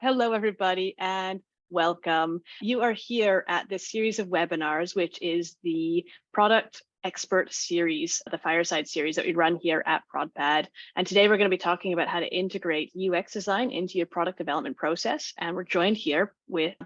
Hello, everybody, and welcome. You are here at this series of webinars, which is the Product Expert Series, the Fireside Series that we run here at ProdPad. And today we're going to be talking about how to integrate UX design into your product development process. And we're joined here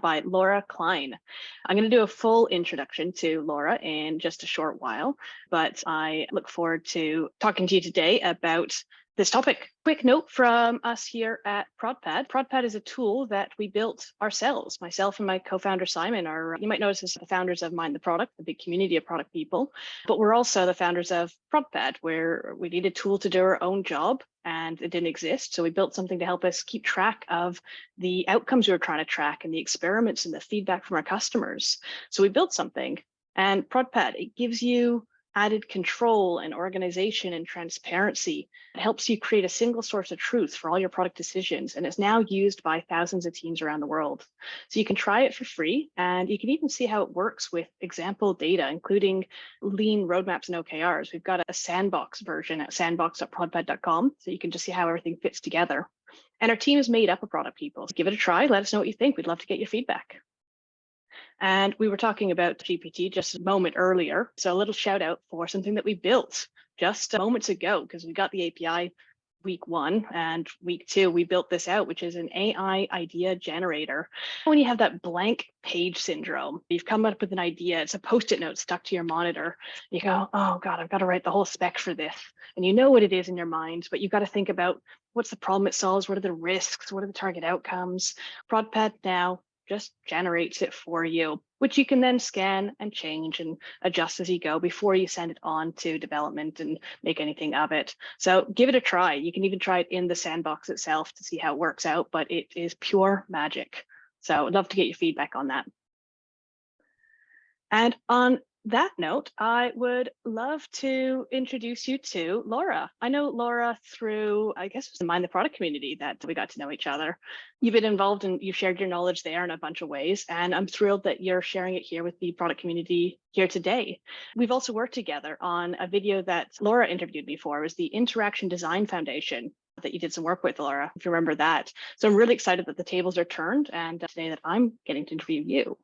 by Laura Klein. I'm going to do a full introduction to Laura in just a short while, but I look forward to talking to you today about this topic. Quick note from us here at ProdPad. ProdPad is a tool that we built ourselves. Myself and my co-founder Simon are, you might notice us, the founders of Mind the Product, the big community of product people, but we're also the founders of ProdPad, where we need a tool to do our own job and it didn't exist. So we built something to help us keep track of the outcomes we were trying to track and the experiments and the feedback from our customers. So we built something, and ProdPad, it gives you added control and organization and transparency. It helps you create a single source of truth for all your product decisions, and it's now used by thousands of teams around the world. So you can try it for free, and you can even see how it works with example data, including lean roadmaps and OKRs. We've got a sandbox version at sandbox.prodpad.com, so you can just see how everything fits together. And our team is made up of product people. So give it a try. Let us know what you think. We'd love to get your feedback. And we were talking about GPT just a moment earlier. So a little shout out for something that we built just moments ago, because we got the API week 1 and week 2, we built this out, which is an AI idea generator. When you have that blank page syndrome, you've come up with an idea, it's a Post-it note stuck to your monitor. You go, oh God, I've got to write the whole spec for this. And you know what it is in your mind, but you've got to think about what's the problem it solves, what are the risks, what are the target outcomes. ProdPad now just generates it for you, which you can then scan and change and adjust as you go before you send it on to development and make anything of it. So give it a try. You can even try it in the sandbox itself to see how it works out, but it is pure magic. So I'd love to get your feedback on that. And on that note, I would love to introduce you to Laura. I know Laura through, I guess it was the Mind the Product community that we got to know each other. You've been involved and you've shared your knowledge there in a bunch of ways. And I'm thrilled that you're sharing it here with the product community here today. We've also worked together on a video that Laura interviewed me for. It was the Interaction Design Foundation that you did some work with, Laura, if you remember that. So I'm really excited that the tables are turned and today that I'm getting to interview you.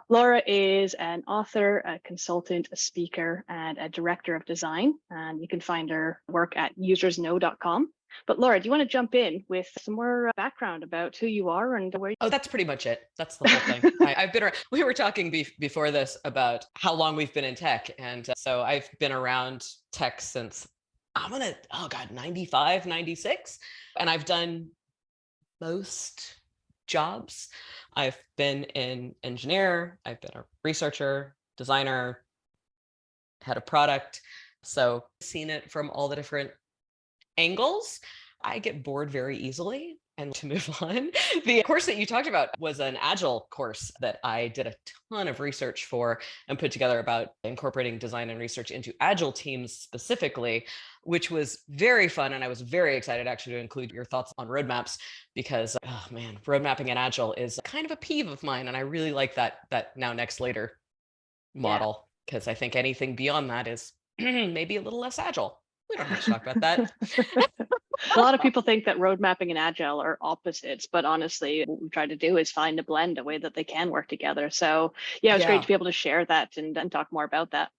Laura is an author, a consultant, a speaker, and a director of design. And you can find her work at usersknow.com. But Laura, do you want to jump in with some more background about who you are and where? Oh, that's pretty much it. That's the whole thing. I've been around, we were talking before this about how long we've been in tech. And so I've been around tech since 95, 96. And I've done most jobs. I've been an engineer, I've been a researcher, designer, head of product. So seen it from all the different angles. I get bored very easily. And to move on, the course that you talked about was an Agile course that I did a ton of research for and put together about incorporating design and research into Agile teams specifically, which was very fun. And I was very excited actually to include your thoughts on roadmaps because, oh man, road mapping in Agile is kind of a peeve of mine. And I really like that now, next, later model, because I think anything beyond that is maybe a little less Agile. We don't have to talk about that. A lot of people think that road mapping and Agile are opposites, but honestly, what we've tried to do is find a blend, a way that they can work together. So yeah, it's great to be able to share that and talk more about that.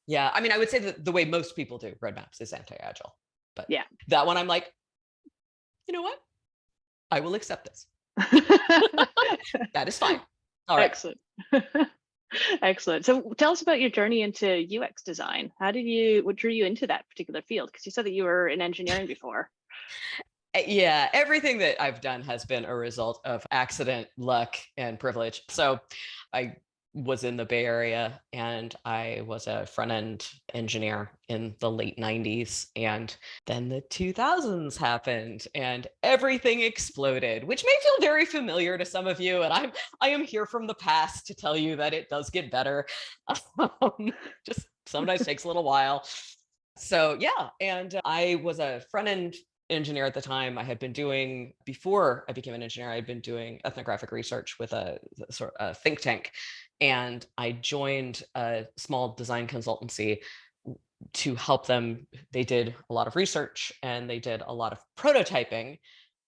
Yeah, I mean, I would say that the way most people do roadmaps is anti-Agile, but yeah, that one I'm like, you know what? I will accept this. That is fine. All right. Excellent. Excellent. So tell us about your journey into UX design. What drew you into that particular field? Because you said that you were in engineering before. Yeah, everything that I've done has been a result of accident, luck, and privilege. So I was in the Bay Area and I was a front-end engineer in the late 90s. And then the 2000s happened and everything exploded, which may feel very familiar to some of you. And I am here from the past to tell you that it does get better. Just sometimes takes a little while. So yeah, and I was a front-end engineer at the time. I had been doing, before I became an engineer, I had been doing ethnographic research with a sort of think tank. And I joined a small design consultancy to help them. They did a lot of research and they did a lot of prototyping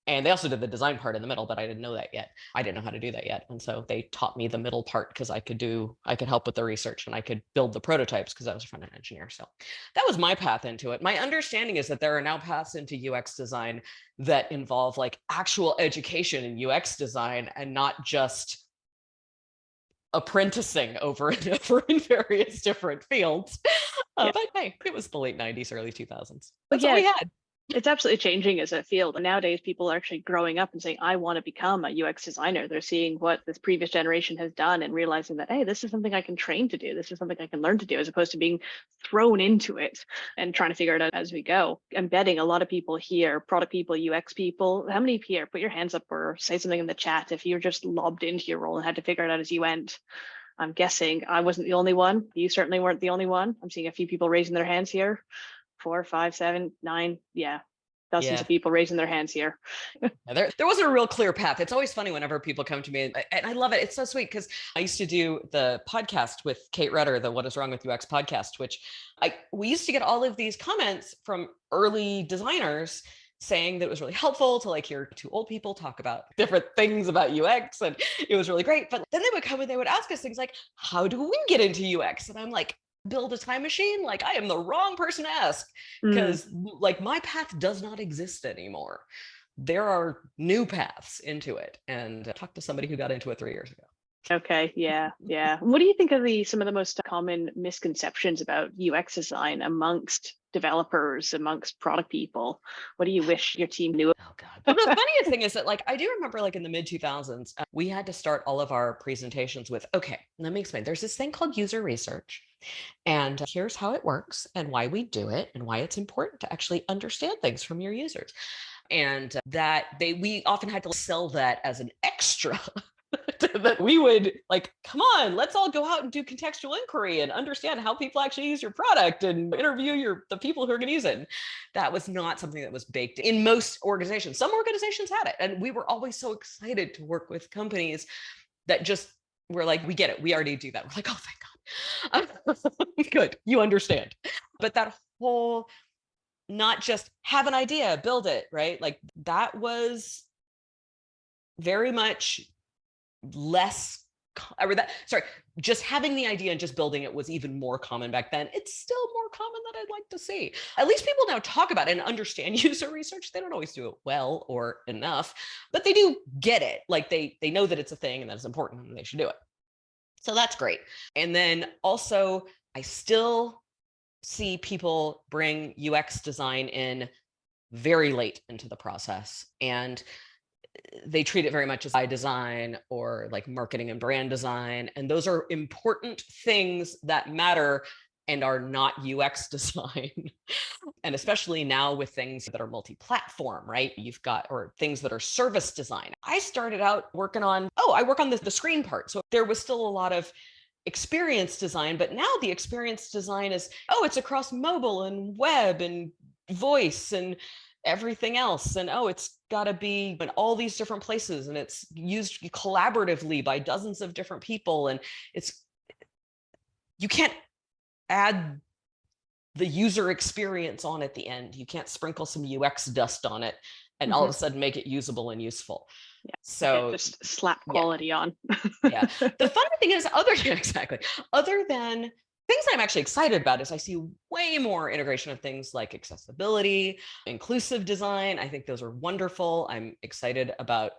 And they also did the design part in the middle, but I didn't know that yet. I didn't know how to do that yet. And so they taught me the middle part because I could help with the research and I could build the prototypes because I was a front-end engineer. So that was my path into it. My understanding is that there are now paths into UX design that involve like actual education in UX design and not just apprenticing over and over in various different fields. But hey, it was the late 90s, early 2000s. That's all we had. It's absolutely changing as a field. And nowadays, people are actually growing up and saying, I want to become a UX designer. They're seeing what this previous generation has done and realizing that, hey, this is something I can train to do. This is something I can learn to do, as opposed to being thrown into it and trying to figure it out as we go. I'm betting a lot of people here, product people, UX people, how many here, put your hands up or say something in the chat if you're just lobbed into your role and had to figure it out as you went. I'm guessing I wasn't the only one. You certainly weren't the only one. I'm seeing a few people raising their hands here. 4, 5, 7, 9. Yeah. Dozens of people raising their hands here. There wasn't a real clear path. It's always funny whenever people come to me, and I love it. It's so sweet because I used to do the podcast with Kate Rudder, the What is Wrong with UX podcast, which we used to get all of these comments from early designers saying that it was really helpful to like hear two old people talk about different things about UX, and it was really great. But then they would come and they would ask us things like, how do we get into UX? And I'm like, build a time machine? Like, I am the wrong person to ask because like my path does not exist anymore. There are new paths into it, and talk to somebody who got into it 3 years ago. Okay, yeah. What do you think of some of the most common misconceptions about UX design amongst developers, amongst product people? What do you wish your team knew? Oh God. Well, the funniest thing is that like, I do remember like in the mid 2000s, we had to start all of our presentations with, okay, let me explain. There's this thing called user research. And here's how it works and why we do it and why it's important to actually understand things from your users. And we often had to sell that as an extra that we would like, come on, let's all go out and do contextual inquiry and understand how people actually use your product and interview the people who are going to use it. And that was not something that was baked in most organizations. Some organizations had it. And we were always so excited to work with companies that just were like, we get it. We already do that. We're like, oh, thank God. Good. You understand. But that whole, not just have an idea, build it, right? Like that was very much less, just having the idea and just building it was even more common back then. It's still more common than I'd like to see. At least people now talk about it and understand user research. They don't always do it well or enough, but they do get it. Like they know that it's a thing and that it's important and they should do it. So that's great. And then also, I still see people bring UX design in very late into the process. And they treat it very much as by design or like marketing and brand design. And those are important things that matter and are not UX design. And especially now with things that are multi-platform, right? You've got, or things that are service design. I started out working on, I work on the screen part. So there was still a lot of experience design, but now the experience design is, it's across mobile and web and voice and everything else. And it's got to be in all these different places. And it's used collaboratively by dozens of different people. And you can't add the user experience on at the end. You can't sprinkle some UX dust on it and all of a sudden make it usable and useful. Yeah. So just slap quality on. Yeah. The funny thing is, other than things I'm actually excited about is I see way more integration of things like accessibility, inclusive design. I think those are wonderful. I'm excited about,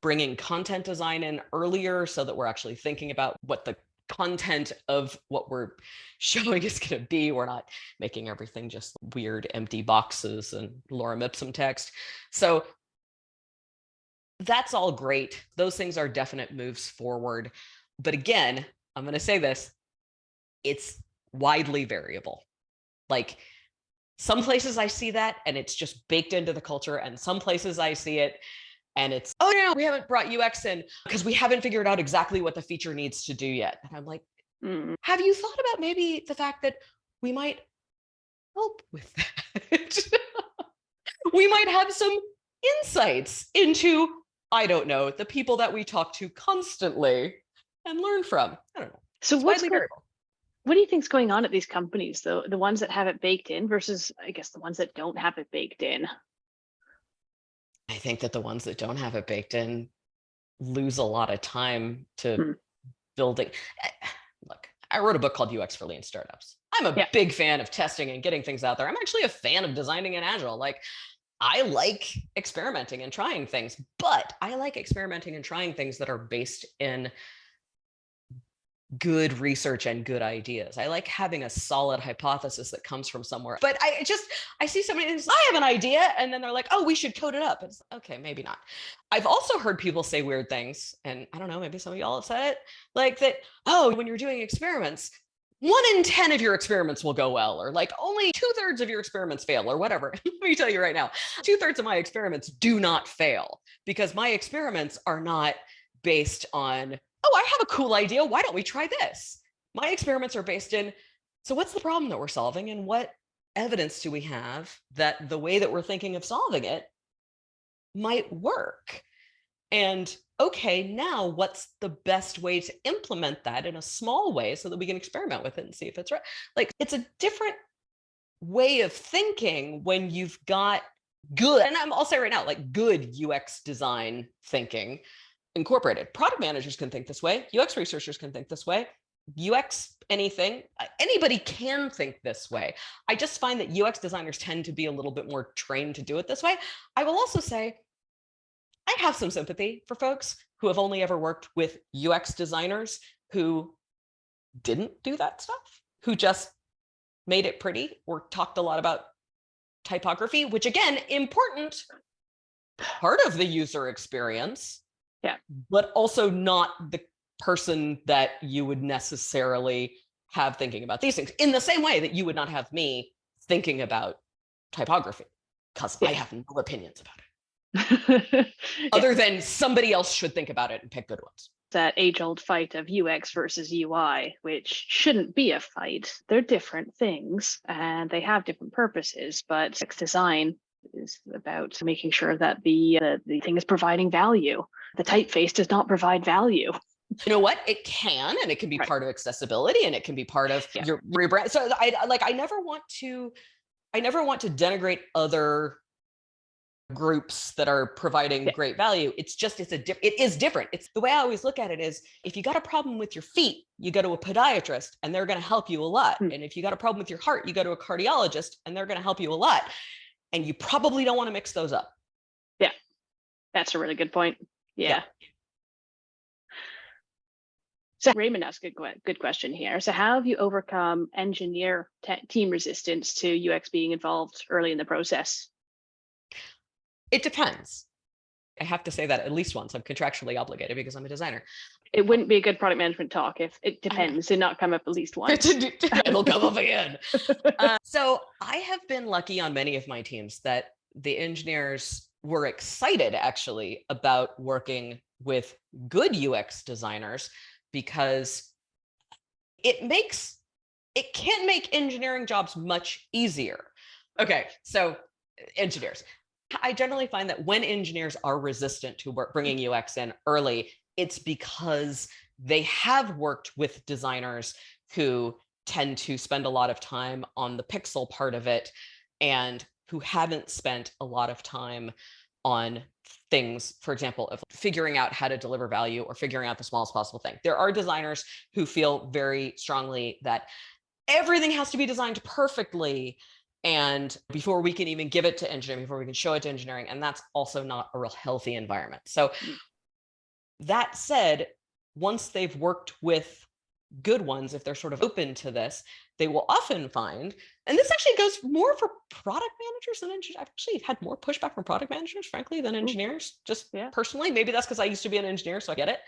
bringing content design in earlier so that we're actually thinking about what the content of what we're showing is going to be. We're not making everything just weird empty boxes and lorem ipsum text. So that's all great. Those things are definite moves forward. But again, I'm going to say this, it's widely variable. Like some places I see that and it's just baked into the culture, and some places I see it and it's, we haven't brought UX in because we haven't figured out exactly what the feature needs to do yet. And I'm like, have you thought about maybe the fact that we might help with that? We might have some insights into, I don't know, the people that we talk to constantly and learn from. I don't know. So what do you think's going on at these companies, though? The ones that have it baked in versus, I guess, the ones that don't have it baked in? think that the ones that don't have it baked in lose a lot of time to building. Look, I wrote a book called UX for Lean Startups. I'm a big fan of testing and getting things out there. I'm actually a fan of designing in Agile. Like, I like experimenting and trying things, but I like experimenting and trying things that are based in good research and good ideas. I like having a solid hypothesis that comes from somewhere. But I see somebody who's, I have an idea, and then they're like, oh, we should code it up. It's okay, maybe not. I've also heard people say weird things, and I don't know, maybe some of y'all have said it, like that, oh, when you're doing experiments, 1 in 10 of your experiments will go well, or like only 2/3 of your experiments fail, or whatever. Let me tell you right now, 2/3 of my experiments do not fail, because my experiments are not based on, oh, I have a cool idea, why don't we try this? My experiments are based in, so what's the problem that we're solving, and what evidence do we have that the way that we're thinking of solving it might work? And okay, now what's the best way to implement that in a small way so that we can experiment with it and see if it's right? Like, it's a different way of thinking when you've got good, and I'll say right now, like good UX design thinking incorporated. Product managers can think this way. UX researchers can think this way. UX anything, anybody can think this way. I just find that UX designers tend to be a little bit more trained to do it this way. I will also say, I have some sympathy for folks who have only ever worked with UX designers who didn't do that stuff, who just made it pretty or talked a lot about typography, which again, important part of the user experience, but also not the person that you would necessarily have thinking about these things, in the same way that you would not have me thinking about typography, because I have no opinions about it. Other than somebody else should think about it and pick good ones. That age-old fight of UX versus UI, which shouldn't be a fight. They're different things and they have different purposes, but UX design is about making sure that the thing is providing value. The typeface does not provide value. You know what? It can, and it can be part of accessibility, and it can be part of your rebrand. So I never want to denigrate other groups that are providing great value. It's just, it is different. It's the way I always look at it is, if you got a problem with your feet, you go to a podiatrist and they're going to help you a lot. And if you got a problem with your heart, you go to a cardiologist and they're going to help you a lot. And you probably don't want to mix those up. Yeah, that's a really good point. Yeah. So Raymond asked a good question here. So how have you overcome engineer team resistance to UX being involved early in the process? It depends. I have to say that at least once. I'm contractually obligated because I'm a designer. It wouldn't be a good product management talk if it depends did not come up at least once. It'll come up again. So I have been lucky on many of my teams that the engineers were excited actually about working with good UX designers, because it can make engineering jobs much easier. Okay, so engineers. I generally find that when engineers are resistant to bringing UX in early, it's because they have worked with designers who tend to spend a lot of time on the pixel part of it and who haven't spent a lot of time on things, for example, of figuring out how to deliver value or figuring out the smallest possible thing. There are designers who feel very strongly that everything has to be designed perfectly, and before we can even give it to engineering, before we can show it to engineering, and that's also not a real healthy environment. So that said, once they've worked with good ones, if they're sort of open to this, they will often find, and this actually goes more for product managers than engineers. I've actually had more pushback from product managers, frankly, than engineers, just personally. Maybe that's because I used to be an engineer, so I get it.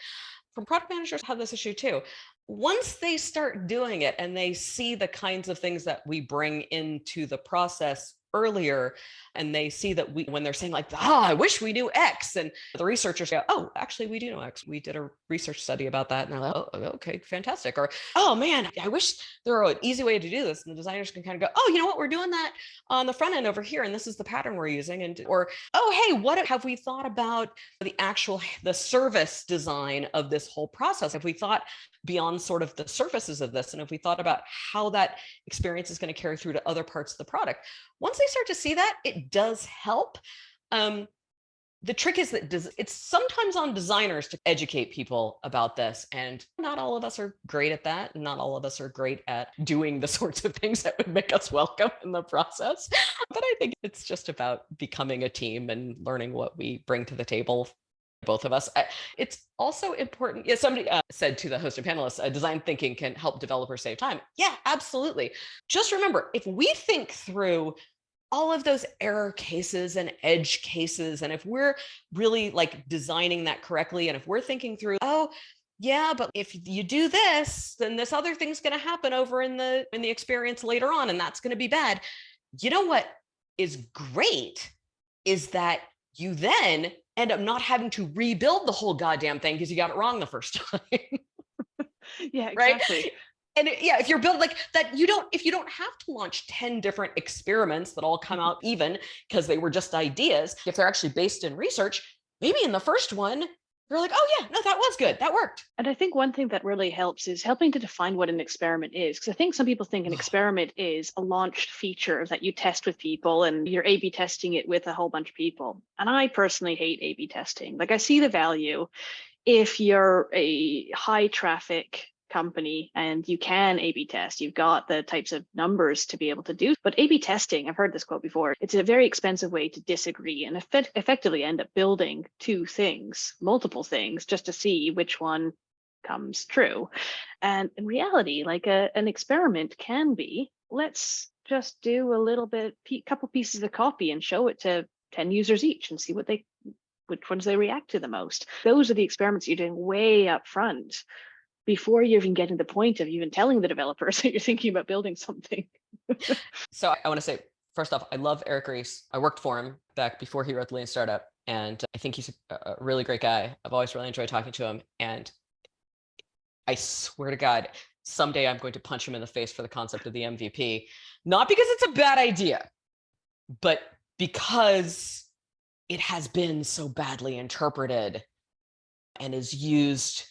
From product managers have this issue too. Once they start doing it and they see the kinds of things that we bring into the process earlier, and they see that when they're saying like, I wish we knew X, and the researchers go, oh, actually we do know X. We did a research study about that. And they're like, oh, okay, fantastic. Or, oh man, I wish there were an easy way to do this. And the designers can kind of go, oh, you know what, we're doing that on the front end over here, and this is the pattern we're using. And, or, oh, hey, what have we thought about the service design of this whole process? Have we thought beyond sort of the surfaces of this? And if we thought about how that experience is going to carry through to other parts of the product, once they start to see that, it does help. the trick is that it's sometimes on designers to educate people about this. And not all of us are great at that. And not all of us are great at doing the sorts of things that would make us welcome in the process. But I think it's just about becoming a team and learning what we bring to the table, both of us. It's also important. Yeah, somebody said to the host and panelists, design thinking can help developers save time. Yeah, absolutely. Just remember, if we think through all of those error cases and edge cases, and if we're really like designing that correctly, and if we're thinking through, oh yeah, but if you do this, then this other thing's going to happen over in the experience later on, and that's going to be bad. You know what is great is that you then end up not having to rebuild the whole goddamn thing because you got it wrong the first time. Yeah, Right. exactly. And yeah, if you're built like that, if you don't have to launch 10 different experiments that all come out even because they were just ideas, if they're actually based in research, maybe in the first one, you're like, oh yeah, no, that was good. That worked. And I think one thing that really helps is helping to define what an experiment is. Because I think some people think an experiment is a launched feature that you test with people and you're A/B testing it with a whole bunch of people. And I personally hate A/B testing. Like I see the value if you're a high traffic company and you can A/B test, you've got the types of numbers to be able to do. But A/B testing, I've heard this quote before, it's a very expensive way to disagree and effectively end up building two things, multiple things, just to see which one comes true. And in reality, like an experiment can be, let's just do a little bit, couple pieces of copy and show it to 10 users each and see which ones they react to the most. Those are the experiments you're doing way up front before you're even getting to the point of even telling the developers that you're thinking about building something. So I want to say, first off, I love Eric Ries. I worked for him back before he wrote the Lean Startup. And I think he's a really great guy. I've always really enjoyed talking to him. And I swear to God, someday I'm going to punch him in the face for the concept of the MVP. Not because it's a bad idea, but because it has been so badly interpreted and is used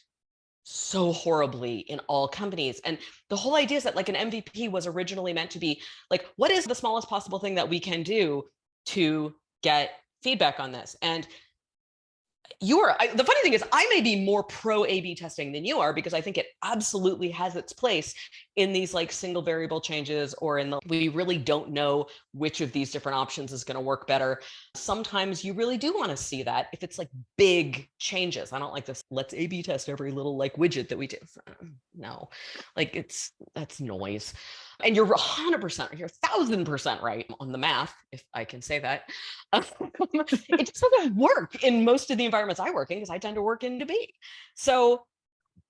so horribly in all companies. And the whole idea is that like an MVP was originally meant to be like, what is the smallest possible thing that we can do to get feedback on this? And the funny thing is I may be more pro A/B testing than you are, because I think it absolutely has its place in these like single variable changes, or in we really don't know which of these different options is going to work better. Sometimes you really do want to see that if it's like big changes. I don't like this, let's A/B test every little like widget that we do. No, like that's noise. And you're 100%, you're 1,000% right on the math, if I can say that. It just doesn't work in most of the environments I work in, because I tend to work in B2B. So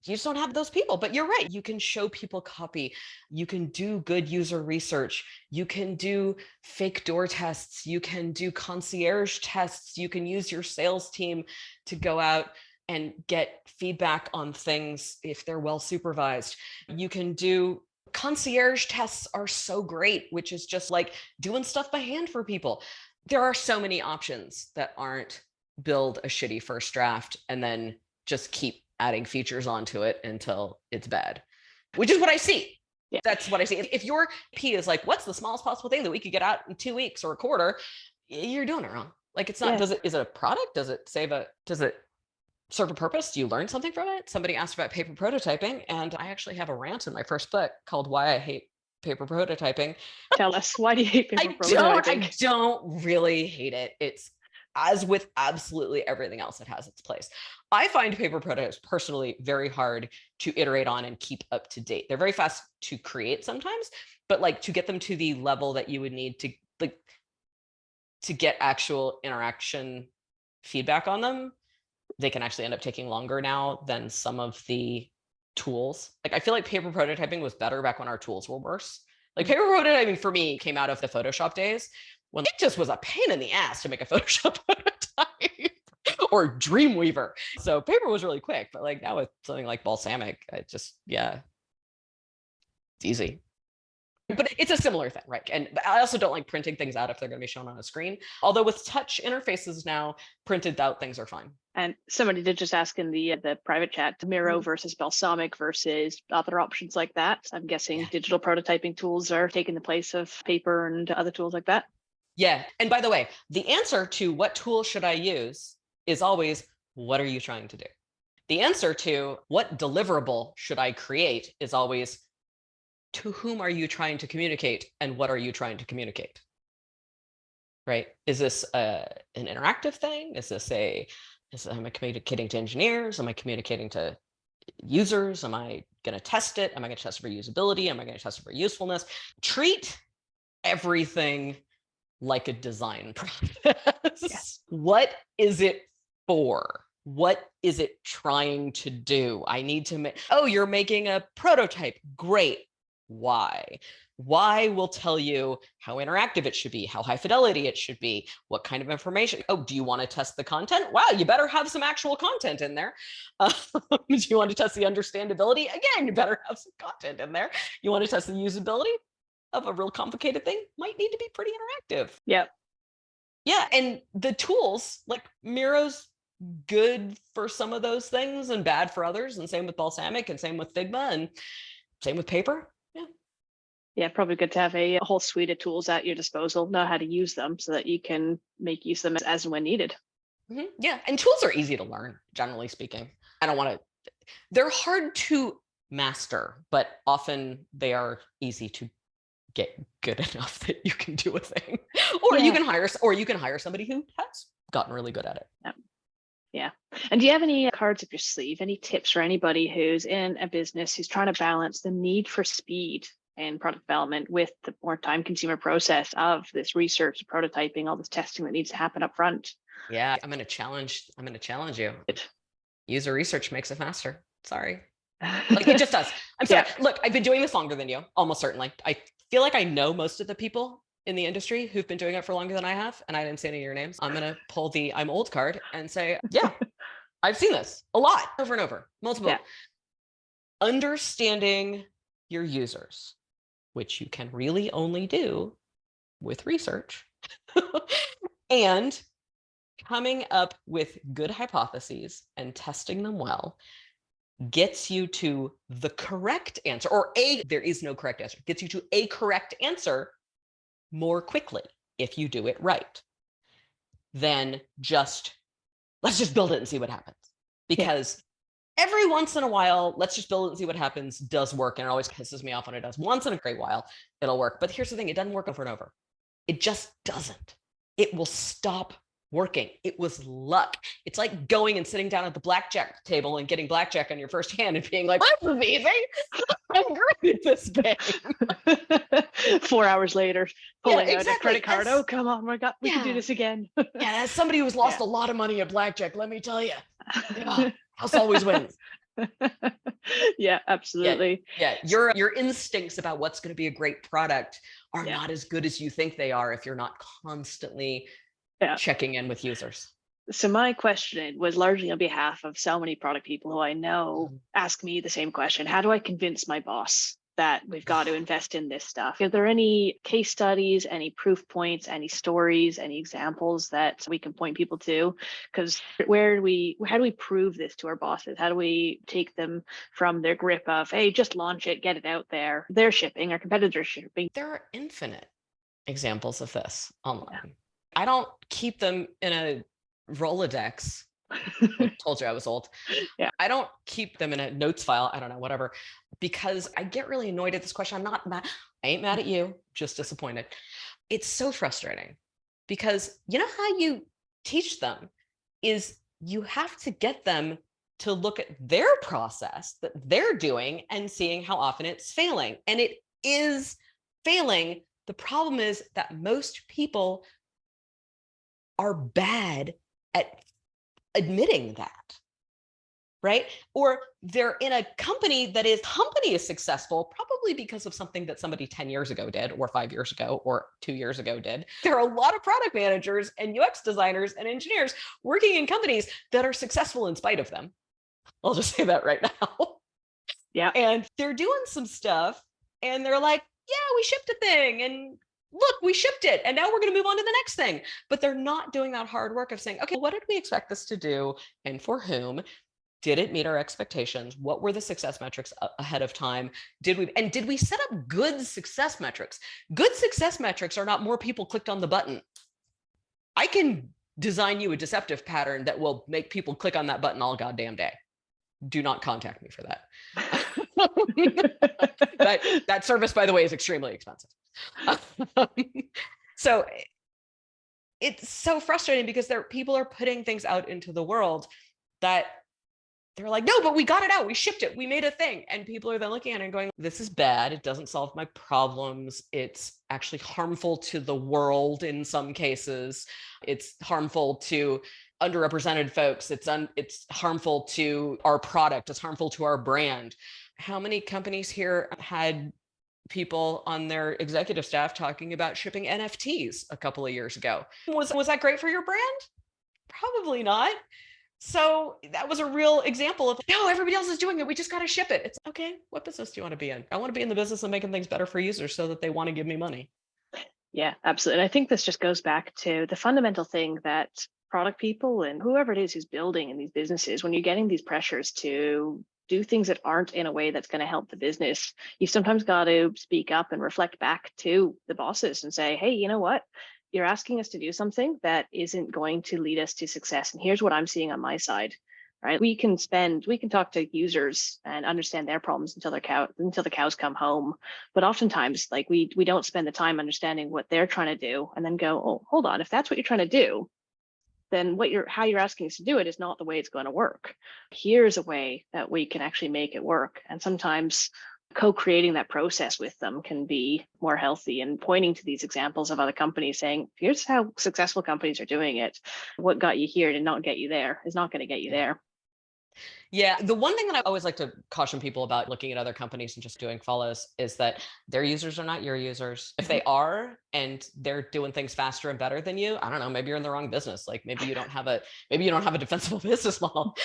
you just don't have those people. But you're right. You can show people copy. You can do good user research. You can do fake door tests. You can do concierge tests. You can use your sales team to go out and get feedback on things if they're well supervised. You can do concierge tests are so great, which is just like doing stuff by hand for people. There are so many options that aren't build a shitty first draft and then just keep adding features onto it until it's bad, which is what I see. Yeah. That's what I see. If your P is like, what's the smallest possible thing that we could get out in 2 weeks or a quarter, you're doing it wrong. Like it's not, is it a product? Does it serve a purpose? Do you learn something from it? Somebody asked about paper prototyping, and I actually have a rant in my first book called Why I Hate Paper Prototyping. Tell us, why do you hate paper prototyping? I don't really hate it. It's as with absolutely everything else, it has its place. I find paper prototypes personally very hard to iterate on and keep up to date. They're very fast to create sometimes, but like to get them to the level that you would need to get actual interaction feedback on them, they can actually end up taking longer now than some of the tools. Like I feel like paper prototyping was better back when our tools were worse. Like paper prototyping for me came out of the Photoshop days, when it just was a pain in the ass to make a Photoshop prototype or Dreamweaver. So paper was really quick, but like now with something like Balsamic, it's easy. But it's a similar thing, right? And I also don't like printing things out if they're going to be shown on a screen. Although with touch interfaces now, printed out things are fine. And somebody did just ask in the private chat, Miro versus Balsamic versus other options like that. I'm guessing digital prototyping tools are taking the place of paper and other tools like that. Yeah. And by the way, the answer to what tool should I use is always, what are you trying to do? The answer to what deliverable should I create is always, to whom are you trying to communicate and what are you trying to communicate? Right? Is this an interactive thing? Am I communicating to engineers? Am I communicating to users? Am I going to test it? Am I going to test it for usability? Am I going to test it for usefulness? Treat everything like a design process. Yeah. What is it for? What is it trying to do? I need to make, oh, you're making a prototype. Great. Why? Why will tell you how interactive it should be, how high fidelity it should be, what kind of information. Oh, do you want to test the content? Wow, you better have some actual content in there. Do you want to test the understandability? Again, you better have some content in there. You want to test the usability of a real complicated thing? Might need to be pretty interactive. Yeah. Yeah, and the tools, like Miro's good for some of those things and bad for others, and same with Balsamiq and same with Figma and same with paper. Yeah, probably good to have a whole suite of tools at your disposal, know how to use them so that you can make use of them as and when needed. Mm-hmm. Yeah, and tools are easy to learn, generally speaking. They're hard to master, but often they are easy to get good enough that you can do a thing. Or you can hire somebody who has gotten really good at it. Yeah. And do you have any cards up your sleeve, any tips for anybody who's in a business who's trying to balance the need for speed and product development with the more time-consuming process of this research, prototyping, all this testing that needs to happen up front? Yeah, I'm going to challenge you. User research makes it faster. Sorry. Like, it just does. I'm sorry. Yeah. Look, I've been doing this longer than you, almost certainly. I feel like I know most of the people in the industry who've been doing it for longer than I have, and I didn't say any of your names. I'm going to pull the I'm old card and say, yeah, I've seen this a lot, over and over, multiple. Yeah. Understanding your users, which you can really only do with research, and coming up with good hypotheses and testing them well gets you to the correct answer, or there is no correct answer, gets you to a correct answer more quickly if you do it right than let's just build it and see what happens. Because every once in a while, let's just build it and see what happens does work. And it always pisses me off when it does. Once in a great while, it'll work. But here's the thing, it doesn't work over and over. It just doesn't. It will stop working. It was luck. It's like going and sitting down at the blackjack table and getting blackjack on your first hand and being like, this is easy. I'm great at this game. 4 hours later, pulling out a credit card. Oh, come on, we can do this again. Yeah, as somebody who's lost a lot of money at blackjack, let me tell you, house always wins. Yeah, absolutely. Yeah. Your instincts about what's going to be a great product are not as good as you think they are if you're not constantly checking in with users. So my question was largely on behalf of so many product people who I know ask me the same question. How do I convince my boss that we've got to invest in this stuff? Are there any case studies, any proof points, any stories, any examples that we can point people to? Because how do we prove this to our bosses? How do we take them from their grip of, hey, just launch it, get it out there? They're shipping, our competitors shipping. There are infinite examples of this online. Yeah. I don't keep them in a Rolodex. I told you I was old. Yeah. I don't keep them in a notes file. I don't know, whatever, because I get really annoyed at this question. I'm not mad. I ain't mad at you, just disappointed. It's so frustrating because you know how you teach them is you have to get them to look at their process that they're doing and seeing how often it's failing. And it is failing. The problem is that most people are bad at admitting that, right? Or they're in a company is successful, probably because of something that somebody 10 years ago did, or 5 years ago, or 2 years ago did. There are a lot of product managers and UX designers and engineers working in companies that are successful in spite of them. I'll just say that right now. Yeah. And they're doing some stuff and they're like, yeah, we shipped a thing and look, we shipped it and now we're going to move on to the next thing. But they're not doing that hard work of saying, okay, what did we expect this to do and for whom? Did it meet our expectations? What were the success metrics ahead of time? Did we set up good success metrics? Good success metrics are not more people clicked on the button. I can design you a deceptive pattern that will make people click on that button all goddamn day. Do not contact me for that. That service, by the way, is extremely expensive. So it's so frustrating because people are putting things out into the world that they're like, no, but we got it out. We shipped it. We made a thing. And people are then looking at it and going, this is bad. It doesn't solve my problems. It's actually harmful to the world in some cases. It's harmful to underrepresented folks. It's harmful to our product. It's harmful to our brand. How many companies here had people on their executive staff talking about shipping NFTs a couple of years ago? Was that great for your brand? Probably not. So that was a real example of, no, everybody else is doing it. We just got to ship it. It's okay. What business do you want to be in? I want to be in the business of making things better for users so that they want to give me money. Yeah, absolutely. And I think this just goes back to the fundamental thing that product people and whoever it is who's building in these businesses, when you're getting these pressures to do things that aren't in a way that's going to help the business, you've sometimes got to speak up and reflect back to the bosses and say, hey, you know what? You're asking us to do something that isn't going to lead us to success. And here's what I'm seeing on my side, right? We can talk to users and understand their problems until the cows come home. But oftentimes, like we don't spend the time understanding what they're trying to do and then go, oh, hold on, if that's what you're trying to do, then how you're asking us to do it is not the way it's going to work. Here's a way that we can actually make it work. And sometimes co-creating that process with them can be more healthy, and pointing to these examples of other companies saying, here's how successful companies are doing it. What got you here did not get you there is not going to get you there. Yeah. The one thing that I always like to caution people about looking at other companies and just doing follows is that their users are not your users. If they are, and they're doing things faster and better than you, I don't know, maybe you're in the wrong business. Like maybe you don't have a defensible business model.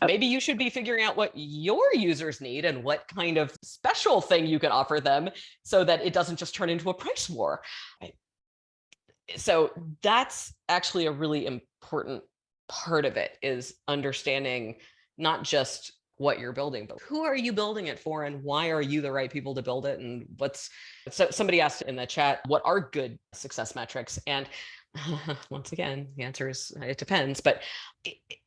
Maybe you should be figuring out what your users need and what kind of special thing you can offer them so that it doesn't just turn into a price war. Right? So that's actually a really important part of it, is understanding not just what you're building, but who are you building it for and why are you the right people to build it? And so somebody asked in the chat, what are good success metrics? And once again, the answer is it depends. But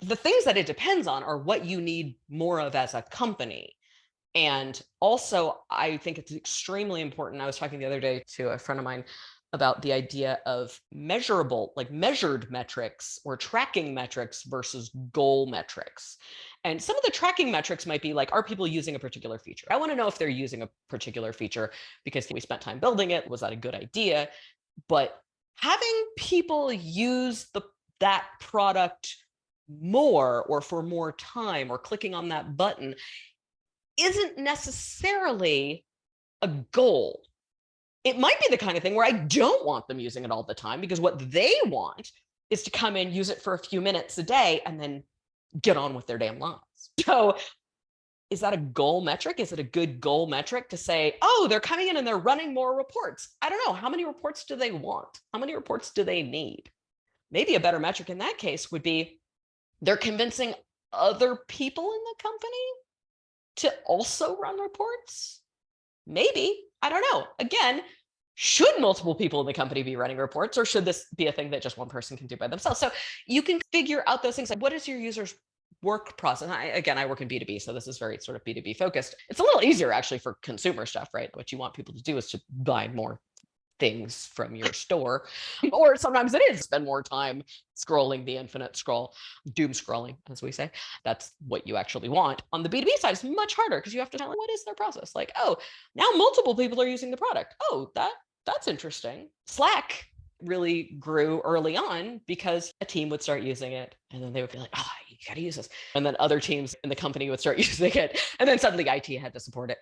the things that it depends on are what you need more of as a company. And also, I think it's extremely important. I was talking the other day to a friend of mine about the idea of measurable, like measured metrics or tracking metrics versus goal metrics. And some of the tracking metrics might be like, are people using a particular feature? I want to know if they're using a particular feature because we spent time building it. Was that a good idea? But having people use that product more or for more time or clicking on that button isn't necessarily a goal. It might be the kind of thing where I don't want them using it all the time, because what they want is to come in, use it for a few minutes a day, and then get on with their damn lives. So is that a goal metric? Is it a good goal metric to say, oh, they're coming in and they're running more reports? I don't know. How many reports do they want? How many reports do they need? Maybe a better metric in that case would be they're convincing other people in the company to also run reports? Maybe. I don't know. Again, should multiple people in the company be running reports, or should this be a thing that just one person can do by themselves? So you can figure out those things. Like, what is your user's work process? I work in B2B, so this is very sort of B2B focused. It's a little easier actually for consumer stuff, right? What you want people to do is to buy more things from your store, or sometimes it is spend more time scrolling the infinite scroll, doom scrolling, as we say. That's what you actually want. On the B2B side, it's much harder because you have to tell what is their process. Like, oh, now multiple people are using the product. Oh, that's interesting. Slack really grew early on because a team would start using it and then they would be like, oh, you got to use this. And then other teams in the company would start using it. And then suddenly IT had to support it.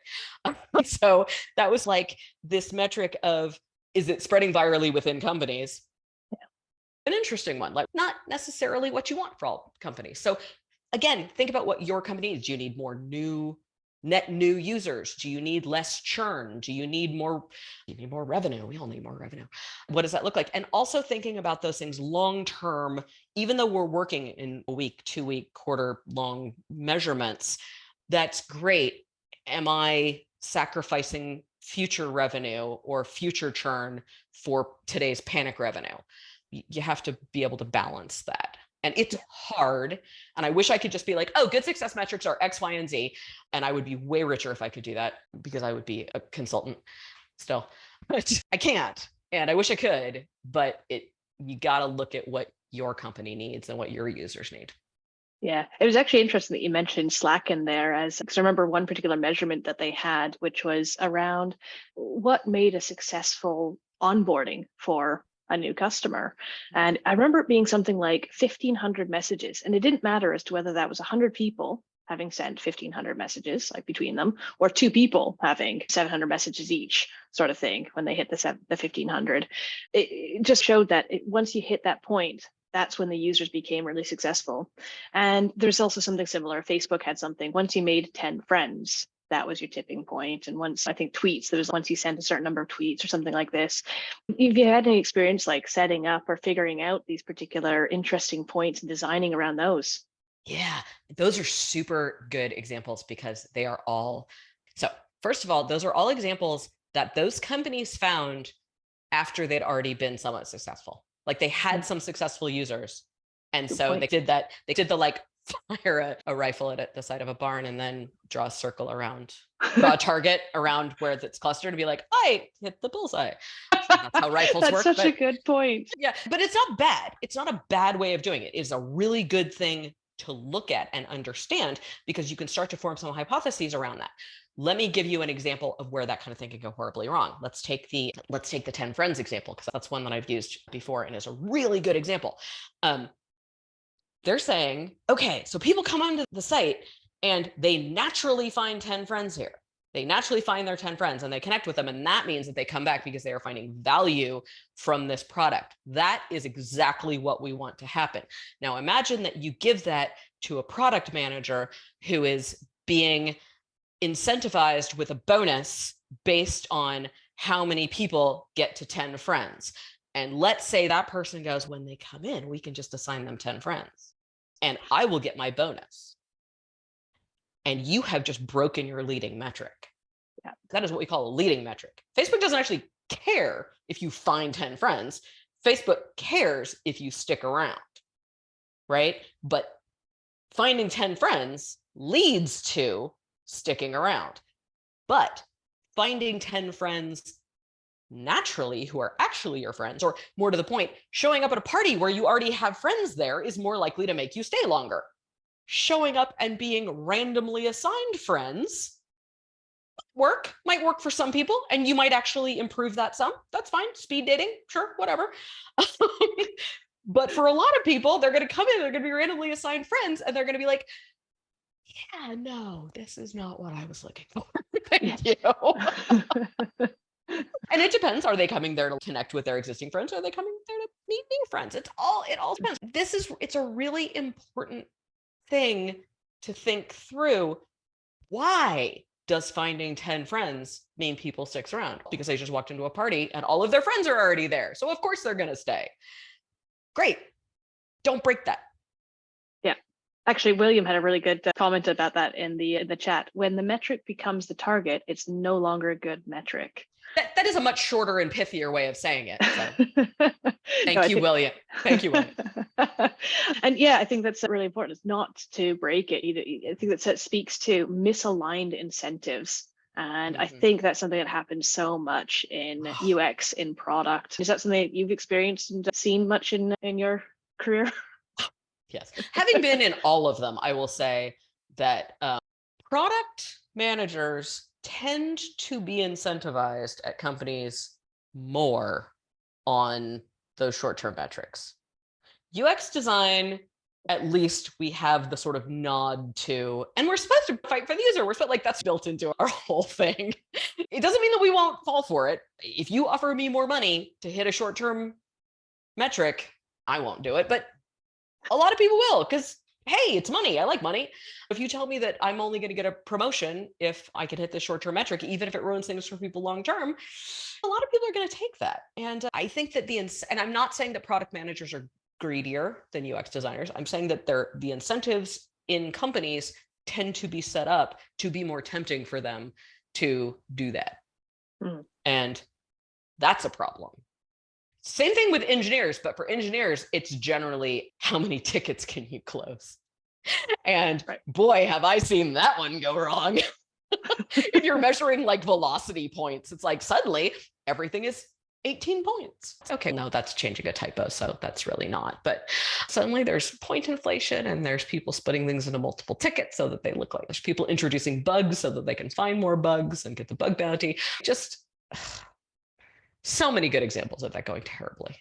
So that was like this metric of, is it spreading virally within companies? Yeah. An interesting one, like not necessarily what you want for all companies. So again, think about what your company is. Do you need more net new users? Do you need less churn? Do you need more revenue? We all need more revenue. What does that look like? And also thinking about those things long-term, even though we're working in a week, 2-week, quarter-long measurements, that's great. Am I sacrificing future revenue or future churn for today's panic revenue? you have to be able to balance that. And it's hard. And I wish I could just be like, oh, good success metrics are X, Y, and Z. And I would be way richer if I could do that, because I would be a consultant still. But I can't. And I wish I could, but you got to look at what your company needs and what your users need. Yeah, it was actually interesting that you mentioned Slack in there, because I remember one particular measurement that they had, which was around what made a successful onboarding for a new customer. And I remember it being something like 1,500 messages. And it didn't matter as to whether that was 100 people having sent 1,500 messages, like between them, or 2 people having 700 messages each, sort of thing, when they hit the 1,500. It just showed that once you hit that point, that's when the users became really successful. And there's also something similar. Facebook had something, once you made 10 friends, that was your tipping point. And once, I think tweets, there was once you sent a certain number of tweets or something like this. If you had any experience like setting up or figuring out these particular interesting points and designing around those? Yeah, those are super good examples, because they are all, so first of all, those are all examples that those companies found after they'd already been somewhat successful. Like they had some successful users. And Good so point. they did that. They did the like fire a rifle at the side of a barn and then draw a circle around, draw a target around where it's clustered to be like, I hit the bullseye. That's how rifles That's work. such a good point. Yeah, but it's not bad. It's not a bad way of doing it. It's a really good thing to look at and understand, because you can start to form some hypotheses around that. Let me give you an example of where that kind of thing can go horribly wrong. Let's take the 10 friends example, because that's one that I've used before and is a really good example. They're saying, okay, so people come onto the site and they naturally find 10 friends here. They naturally find their 10 friends and they connect with them. And that means that they come back because they are finding value from this product. That is exactly what we want to happen. Now, imagine that you give that to a product manager who is being incentivized with a bonus based on how many people get to 10 friends. And let's say that person goes, when they come in, we can just assign them 10 friends and I will get my bonus. And you have just broken your leading metric. Yeah. That is what we call a leading metric. Facebook doesn't actually care if you find 10 friends. Facebook cares if you stick around, right? But finding 10 friends leads to sticking around. But finding 10 friends naturally who are actually your friends, or more to the point, showing up at a party where you already have friends there is more likely to make you stay longer. Showing up and being randomly assigned friends might work for some people, and you might actually improve that some. That's fine. Speed dating, sure, whatever. But for a lot of people, they're going to come in, they're going to be randomly assigned friends, and they're going to be like, yeah, no, this is not what I was looking for. Thank you. And it depends. Are they coming there to connect with their existing friends? Or are they coming there to meet new friends? It all depends. It's a really important thing to think through. Why does finding 10 friends mean people sticks around? Because they just walked into a party and all of their friends are already there. So of course they're going to stay. Great. Don't break that. Yeah. Actually, William had a really good comment about that in the chat. When the metric becomes the target, it's no longer a good metric. That is a much shorter and pithier way of saying it. So. Thank you, William. Thank you, William. And yeah, I think that's really important. It's not to break it either. I think that speaks to misaligned incentives. And I think that's something that happens so much in UX, in product. Is that something that you've experienced and seen much in your career? Yes. Having been in all of them, I will say that product managers tend to be incentivized at companies more on those short-term metrics. UX design, at least we have the sort of nod to, and we're supposed to fight for the user. We're supposed, like, that's built into our whole thing. It doesn't mean that we won't fall for it. If you offer me more money to hit a short-term metric, I won't do it. But a lot of people will, because hey, it's money. I like money. If you tell me that I'm only going to get a promotion if I can hit this short-term metric, even if it ruins things for people long-term, a lot of people are going to take that. And I think that and I'm not saying that product managers are greedier than UX designers. I'm saying that the incentives in companies tend to be set up to be more tempting for them to do that. And that's a problem. Same thing with engineers, but for engineers, it's generally how many tickets can you close? And boy, have I seen that one go wrong. If you're measuring like velocity points, it's like suddenly everything is 18 points. Okay, no, that's changing a typo, so that's really not. But suddenly there's point inflation and there's people splitting things into multiple tickets so that they look like there's people introducing bugs so that they can find more bugs and get the bug bounty. Just so many good examples of that going terribly.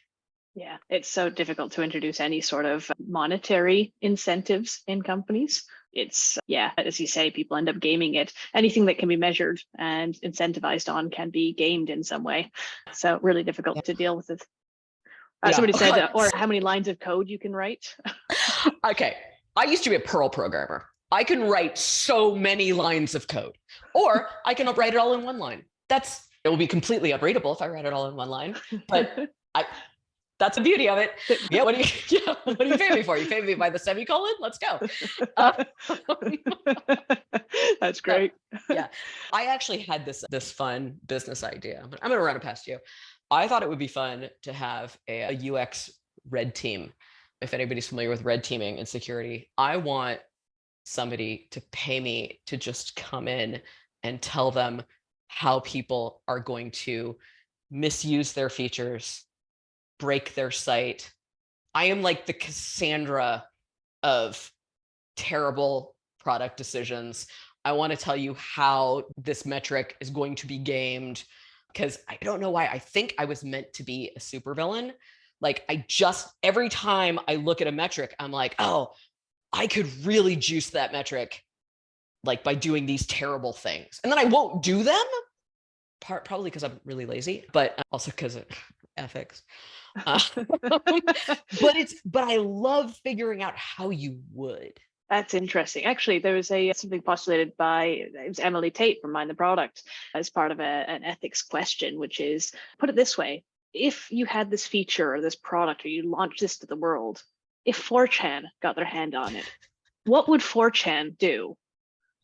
Yeah, it's so difficult to introduce any sort of monetary incentives in companies. It's, yeah, as you say, people end up gaming it. Anything that can be measured and incentivized on can be gamed in some way. So really difficult to deal with it. Somebody said, or how many lines of code you can write. Okay, I used to be a Perl programmer. I can write so many lines of code, or I can write it all in one line. It will be completely unreadable if I write it all in one line, but that's the beauty of it. Yeah. What do you pay me for? You pay me by the semicolon? Let's go. That's great. Yeah. I actually had this fun business idea, but I'm going to run it past you. I thought it would be fun to have a UX red team. If anybody's familiar with red teaming and security, I want somebody to pay me to just come in and tell them how people are going to misuse their features, break their site. I am like the Cassandra of terrible product decisions. I want to tell you how this metric is going to be gamed, because I don't know why. I think I was meant to be a supervillain. Like every time I look at a metric, I'm like, oh, I could really juice that metric like by doing these terrible things. And then I won't do them, probably because I'm really lazy, but also because of ethics. But I love figuring out how you would. That's interesting. Actually, there was something postulated by, it was Emily Tate from Mind the Product as part of an ethics question, which is, put it this way, if you had this feature or this product or you launched this to the world, if 4chan got their hand on it, what would 4chan do?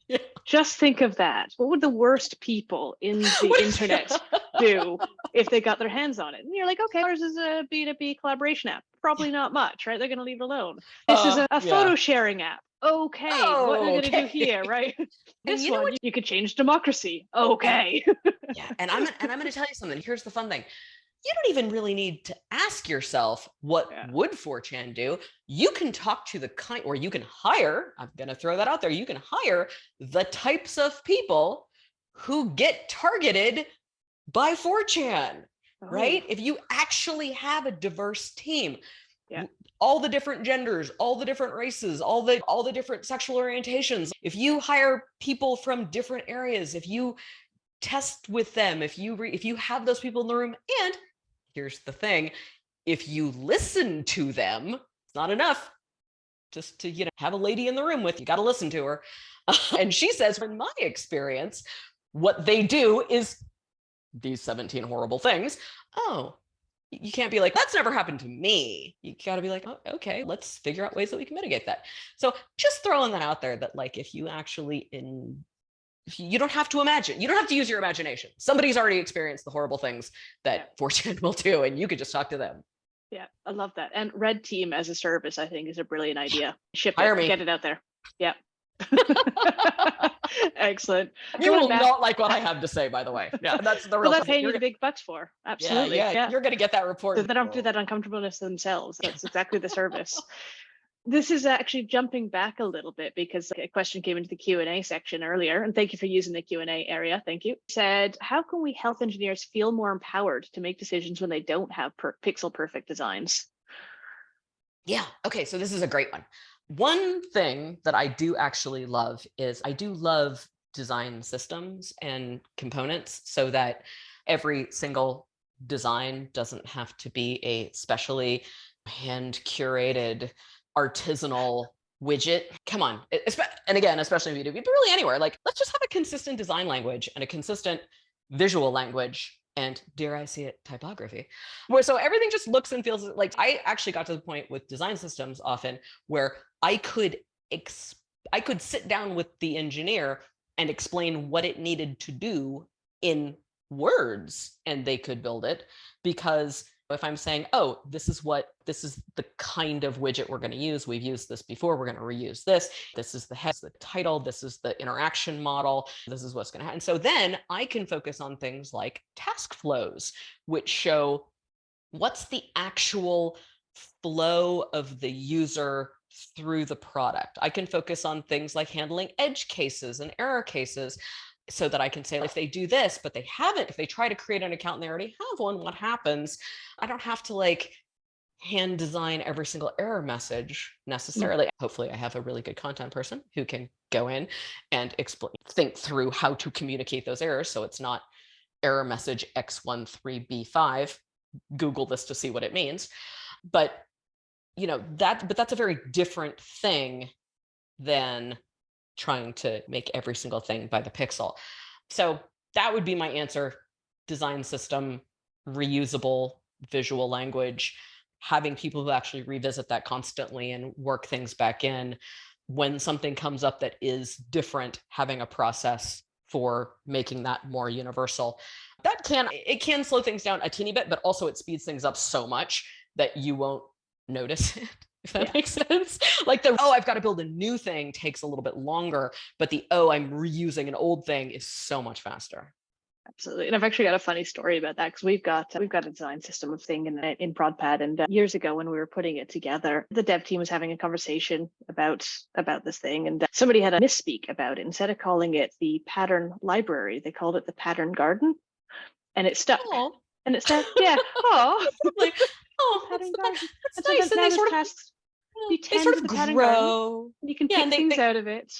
Yeah. Just think of that. What would the worst people in the internet do if they got their hands on it? And you're like, okay, ours is a B2B collaboration app. Probably not much, right? They're going to leave it alone. This is a photo sharing app. Okay, what are we going to do here, right? This one, you could change democracy. Okay. Yeah, and I'm going to tell you something. Here's the fun thing. You don't even really need to ask yourself, what would 4chan do? You can talk to the kind, or you can hire, I'm going to throw that out there, you can hire the types of people who get targeted by 4chan, right? If you actually have a diverse team, all the different genders, all the different races, all the different sexual orientations, if you hire people from different areas, if you test with them, if you have those people in the room, and here's the thing, if you listen to them, it's not enough just to have a lady in the room with you, got to listen to her. And she says, in my experience, what they do is these 17 horrible things. Oh, you can't be like, that's never happened to me. You got to be like, oh, okay, let's figure out ways that we can mitigate that. So just throwing that out there, that like, if you actually you don't have to imagine. You don't have to use your imagination. Somebody's already experienced the horrible things that 4chan will do, and you could just talk to them. Yeah, I love that. And red team as a service, I think, is a brilliant idea. Hire me. Get it out there. Yeah. Excellent. You will not like what I have to say, by the way. Yeah, that's the real. Well, that's paying you the big bucks for. Absolutely. Yeah. You're going to get that report. So they don't do that uncomfortableness themselves. That's exactly the service. This is actually jumping back a little bit because a question came into the Q&A section earlier, and thank you for using the Q&A area. Thank you. Said, how can we help engineers feel more empowered to make decisions when they don't have pixel perfect designs? Yeah. Okay. So this is a great one. One thing that I do actually love is I do love design systems and components so that every single design doesn't have to be a specially hand curated artisanal widget. Come on. And again, especially in B2B, but really anywhere, like, let's just have a consistent design language and a consistent visual language and, dare I say it, typography. So everything just looks and feels like. I actually got to the point with design systems often where I could sit down with the engineer and explain what it needed to do in words, and they could build it, because If I'm saying, oh, this is the kind of widget we're going to use. We've used this before. We're going to reuse this. This is the head, the title. This is the interaction model. This is what's going to happen. So then I can focus on things like task flows, which show what's the actual flow of the user through the product. I can focus on things like handling edge cases and error cases, so that I can say, if they do this, but they haven't, if they try to create an account and they already have one, what happens? I don't have to like hand design every single error message necessarily. Hopefully I have a really good content person who can go in and think through how to communicate those errors. So it's not error message X13B5, Google this to see what it means. But that's a very different thing than trying to make every single thing by the pixel. So that would be my answer. Design system, reusable visual language, having people who actually revisit that constantly and work things back in. When something comes up that is different, having a process for making that more universal. It can slow things down a teeny bit, but also it speeds things up so much that you won't notice it. If that makes sense. Like I've got to build a new thing takes a little bit longer, but I'm reusing an old thing is so much faster. Absolutely. And I've actually got a funny story about that, because we've got a design system of thing in ProdPad. And years ago when we were putting it together, the dev team was having a conversation about this thing. And somebody had a misspeak about it. Instead of calling it the pattern library, they called it the pattern garden. And it stuck. Aww. And it stuck. Yeah. Oh, like, pattern garden. That's nice. And they sort of they sort of grow. You can pick things out of it.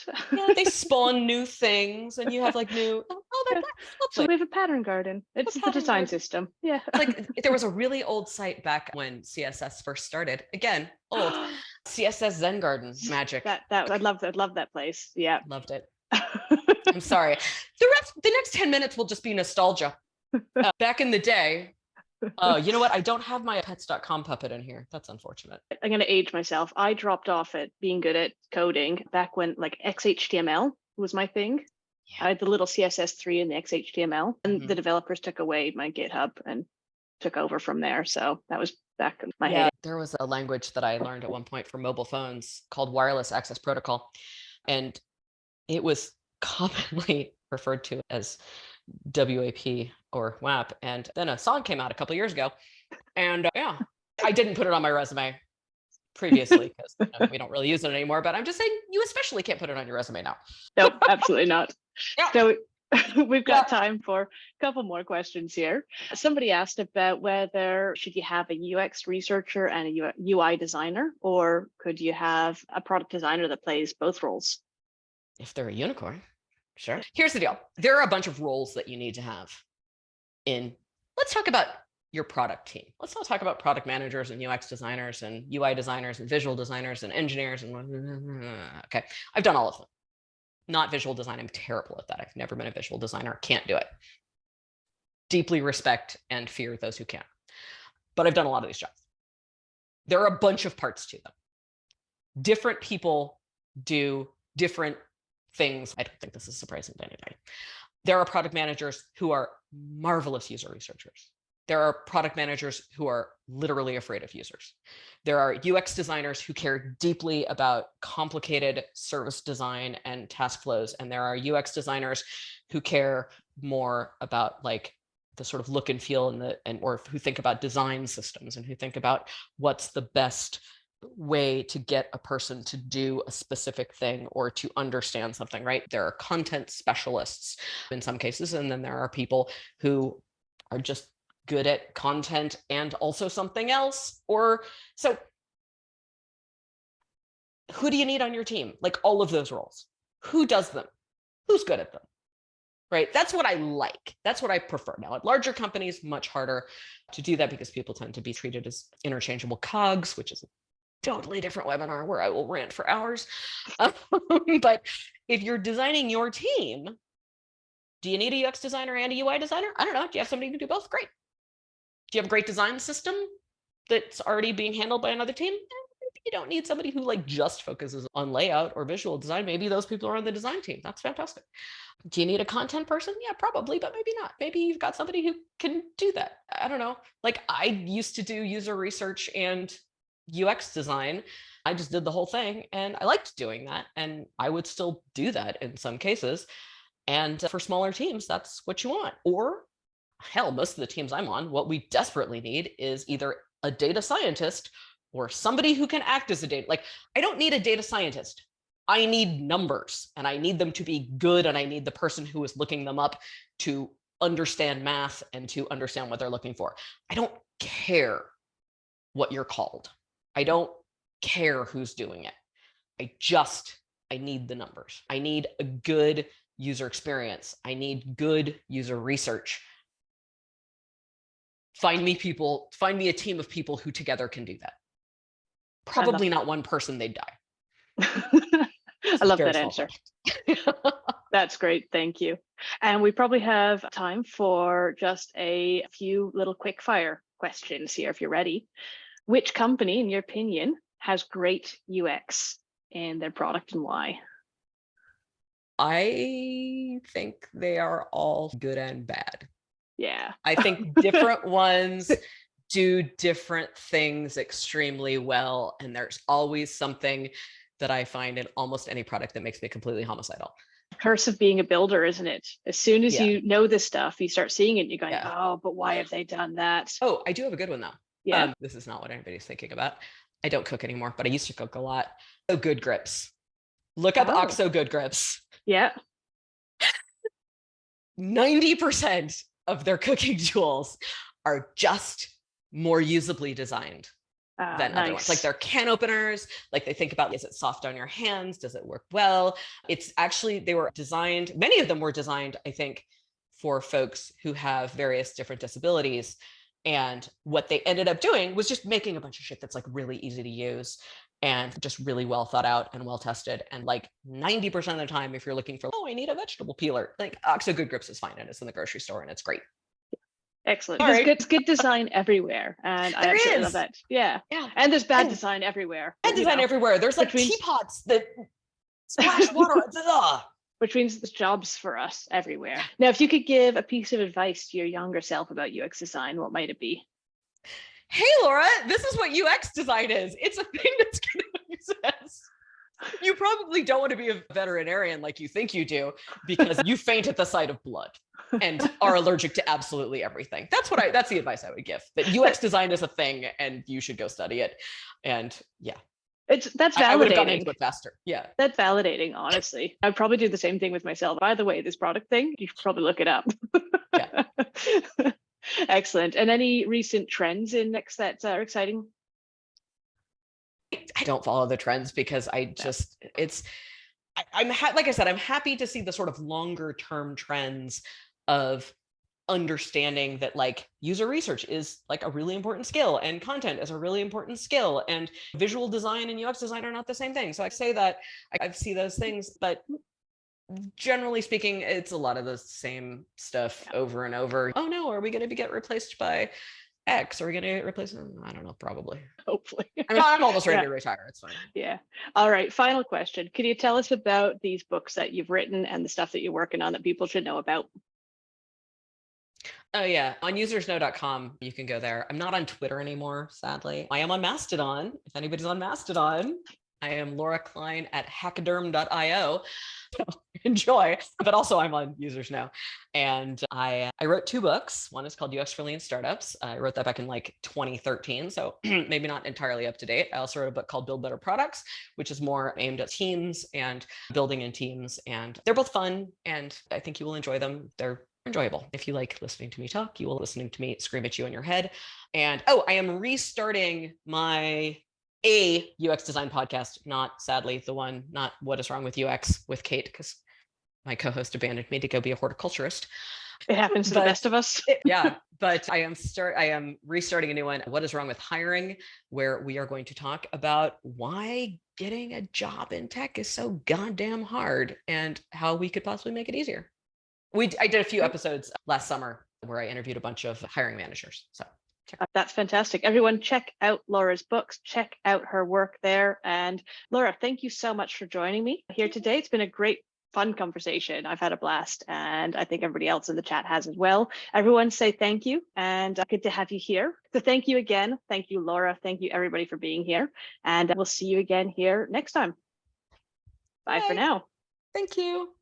They spawn new things, and you have like new. That's so we have a pattern garden. It's the design system. Yeah. Like there was a really old site back when CSS first started. Again, old CSS Zen Garden magic. I loved that place. Yeah, loved it. I'm sorry. The next 10 minutes will just be nostalgia. Back in the day. You know what? I don't have my pets.com puppet in here. That's unfortunate. I'm going to age myself. I dropped off at being good at coding back when like XHTML was my thing. Yeah. I had the little CSS3 and the XHTML, and the developers took away my GitHub and took over from there. So that was back in my head. There was a language that I learned at one point for mobile phones called Wireless Access Protocol. And it was commonly referred to as WAP or WAP. And then a song came out a couple of years ago. And I didn't put it on my resume previously because we don't really use it anymore. But I'm just saying, you especially can't put it on your resume now. Nope, absolutely not. Yeah. So we've got time for a couple more questions here. Somebody asked about whether should you have a UX researcher and a UI designer, or could you have a product designer that plays both roles? If they're a unicorn. Sure. Here's the deal. There are a bunch of roles that you need to have let's talk about your product team. Let's not talk about product managers and UX designers and UI designers and visual designers and engineers. Okay. I've done all of them. Not visual design. I'm terrible at that. I've never been a visual designer. Can't do it. Deeply respect and fear those who can. But I've done a lot of these jobs. There are a bunch of parts to them. Different people do different things. I don't think this is surprising to anybody. There are product managers who are marvelous user researchers. There are product managers who are literally afraid of users. There are UX designers who care deeply about complicated service design and task flows. And there are UX designers who care more about like the sort of look and feel or who think about design systems and who think about what's the best way to get a person to do a specific thing or to understand something, right? There are content specialists in some cases, and then there are people who are just good at content and also something else. So who do you need on your team? Like all of those roles. Who does them? Who's good at them? Right? That's what I like. That's what I prefer. Now, at larger companies, much harder to do that because people tend to be treated as interchangeable cogs, which is totally different webinar where I will rant for hours. But if you're designing your team, do you need a UX designer and a UI designer? I don't know. Do you have somebody who can do both? Great. Do you have a great design system that's already being handled by another team? you don't need somebody who like just focuses on layout or visual design. Maybe those people are on the design team. That's fantastic. Do you need a content person? Yeah, probably, but maybe not. Maybe you've got somebody who can do that. I don't know. Like I used to do user research and UX design. I just did the whole thing and I liked doing that. And I would still do that in some cases. And for smaller teams, that's what you want. Or hell, most of the teams I'm on, what we desperately need is either a data scientist or somebody who can act as a data. Like I don't need a data scientist. I need numbers and I need them to be good. And I need the person who is looking them up to understand math and to understand what they're looking for. I don't care what you're called. I don't care who's doing it. I need the numbers. I need a good user experience. I need good user research. Find me a team of people who together can do that. Probably not one person, they'd die. I love that answer. That's great. Thank you. And we probably have time for just a few little quick fire questions here, if you're ready. Which company, in your opinion, has great UX in their product and why? I think they are all good and bad. Yeah. I think different ones do different things extremely well. And there's always something that I find in almost any product that makes me completely homicidal. Curse of being a builder, isn't it? As soon as you know this stuff, you start seeing it and you're going, oh, but why have they done that? Oh, I do have a good one though. Yeah. This is not what anybody's thinking about. I don't cook anymore, but I used to cook a lot. Oh, Good Grips. Look up OXO Good Grips. Yeah. 90% of their cooking tools are just more usably designed than other ones. Like their can openers, like they think about, is it soft on your hands? Does it work well? It's actually, they were designed, many of them were designed, I think, for folks who have various different disabilities. And what they ended up doing was just making a bunch of shit that's like really easy to use and just really well thought out and well tested. And like 90% of the time, if you're looking for, I need a vegetable peeler, like OXO Good Grips is fine and it's in the grocery store and it's great. Excellent. There's good design everywhere. And I absolutely love that. Yeah. And there's bad design everywhere. Bad design everywhere. There's like teapots that splash water. Which means there's jobs for us everywhere. Now, if you could give a piece of advice to your younger self about UX design, what might it be? Hey, Laura, this is what UX design is. It's a thing that's going to exist. You probably don't want to be a veterinarian like you think you do because you faint at the sight of blood and are allergic to absolutely everything. That's the advice I would give, that UX design is a thing and you should go study it. And yeah. That's validating. I would have gone into it faster. Yeah. That's validating, honestly. I'd probably do the same thing with myself. By the way, this product thing, you should probably look it up. Yeah. Excellent. And any recent trends in UX that are exciting? I don't follow the trends because like I said, I'm happy to see the sort of longer term trends of understanding that like user research is like a really important skill and content is a really important skill and visual design and UX design are not the same thing. So I say that I see those things, but generally speaking, it's a lot of the same stuff over and over. Oh no, are we going to get replaced by X? Are we going to get replaced? I don't know, probably. Hopefully. I mean, I'm almost ready to retire. It's fine. Yeah. All right. Final question. Could you tell us about these books that you've written and the stuff that you're working on that people should know about? Oh yeah, on usersknow.com, you can go there. I'm not on Twitter anymore, sadly. I am on Mastodon. If anybody's on Mastodon, I am Laura Klein at hackaderm.io. Enjoy. But also I'm on Users Now. And I wrote 2 books. One is called UX for Lean Startups. I wrote that back in like 2013, so maybe not entirely up to date. I also wrote a book called Build Better Products, which is more aimed at teams and building in teams. And they're both fun, and I think you will enjoy them. They're enjoyable. If you like listening to me talk, you will listening to me scream at you in your head. And I am restarting my UX design podcast, not sadly not What is Wrong with UX with Kate, because my co-host abandoned me to go be a horticulturist. It happens to the best of us. But I am restarting a new one, What is Wrong with Hiring, where we are going to talk about why getting a job in tech is so goddamn hard and how we could possibly make it easier. I did a few episodes last summer where I interviewed a bunch of hiring managers. So That's fantastic. Everyone, check out Laura's books, check out her work there. And Laura, thank you so much for joining me here today. It's been a great, fun conversation. I've had a blast, and I think everybody else in the chat has as well. Everyone say thank you, and good to have you here. So thank you again. Thank you, Laura. Thank you, everybody, for being here. And we'll see you again here next time. Bye for now. Thank you.